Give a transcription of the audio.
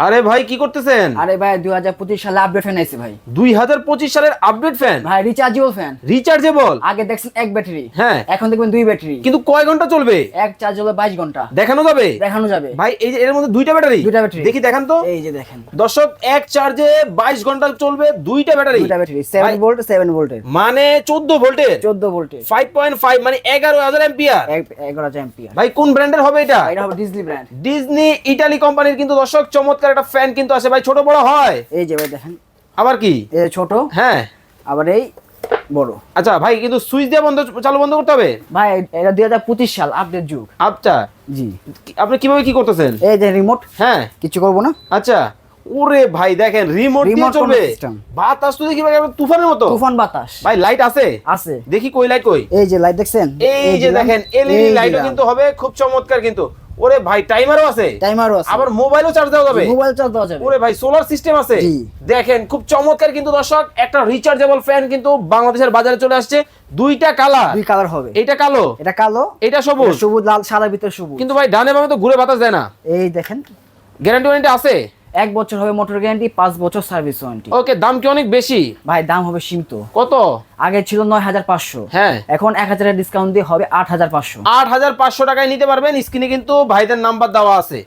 আরে ভাই কি করতেছেন? আরে ভাই 2025 সালে আপডেট ফ্যান আইছে ভাই। 2025 সালের আপডেট ফ্যান? ভাই রিচার্জেবল ফ্যান। রিচার্জেবল? আগে দেখছেন এক ব্যাটারি, হ্যাঁ এখন দেখবেন দুই ব্যাটারি। কিন্তু কয় ঘন্টা চলবে? এক চার্জ হলো 22 ঘন্টা। দেখানো যাবে? দেখানো যাবে ভাই এই যে এর মধ্যে দুইটা ব্যাটারি? দুইটা ব্যাটারি। দেখি দেখান তো। এই যে দেখেন দর্শক এক চার্জে 22 ঘন্টা চলবে, দুইটা ব্যাটারি। দুইটা ব্যাটারি 7 ভোল্ট 7 ভোল্টের, মানে 14 ভোল্টের 14 ভোল্টের 5.5 মানে 11000 অ্যাম্পিয়ার। 11 অ্যাম্পিয়ার। ভাই কোন ব্র্যান্ডের হবে এটা? এটা হবে ডিজনি ব্র্যান্ড। ডিজনি ইতালি কোম্পানির কিন্তু দর্শক চমৎকার একটা ফ্যান কিন্তু আছে ভাই, ছোট বড় হয়। এই যে ভাই দেখেন, আবার কি? এই যে ছোট, হ্যাঁ আবার এই বড়। আচ্ছা ভাই, কিন্তু সুইচ দিয়ে চালু বন্ধ করতে হবে? ভাই এটা 2025 সাল আপডেট যুগ। আচ্ছা জি আপনি কিভাবে কি করতেছেন? এই যে রিমোট, হ্যাঁ কিছু করব না। আচ্ছা, ওরে ভাই দেখেন রিমোট দিয়ে Remote চলবে। control system। বাতাস তো দেখি ভাই একদম তুফানের মতো। তুফান বাতাস ভাই লাইট আছে? আছে। দেখি কই লাইট কই? এই যে লাইট দেখছেন, এই যে দেখেন এলইডি লাইটও কিন্তু হবে, খুব চমৎকার কিন্তু। ওরে ভাই টাইমারও আছে, টাইমারও আছে, আবার মোবাইলও চার্জ দেওয়া যাবে। মোবাইল চার্জ দেওয়া যাবে। ওরে ভাই সোলার সিস্টেম আছে। জি। দেখেন খুব চমৎকার কিন্তু দর্শক, একটা রিচার্জেবল ফ্যান কিন্তু বাংলাদেশের বাজারে চলে আসছে। দুইটা কালার, দুই কালার হবে। এটা কালো, এটা কালো, এটা সবুজ। এটা সবুজ লাল সাদা ভিতর সবুজ। কিন্তু ভাই ডানে বামে তো ঘুরে বাতাস দেয় না। এই দেখেন, গ্যারান্টি ওয়ারেন্টি আছে? 1 বছর হবে মোটর গ্যারান্টি, 5 বছর সার্ভিস ওয়ারেন্টি। ওকে, দাম কি অনেক বেশি? ভাই দাম হবে সীমিত। কত? আগে ছিল 9500, হ্যাঁ এখন 1000 এর ডিসকাউন্ট দিয়ে হবে 8500। 8500 টাকায় নিতে পারবেন। স্ক্রিনে কিন্তু ভাইদের নাম্বার দেওয়া আছে।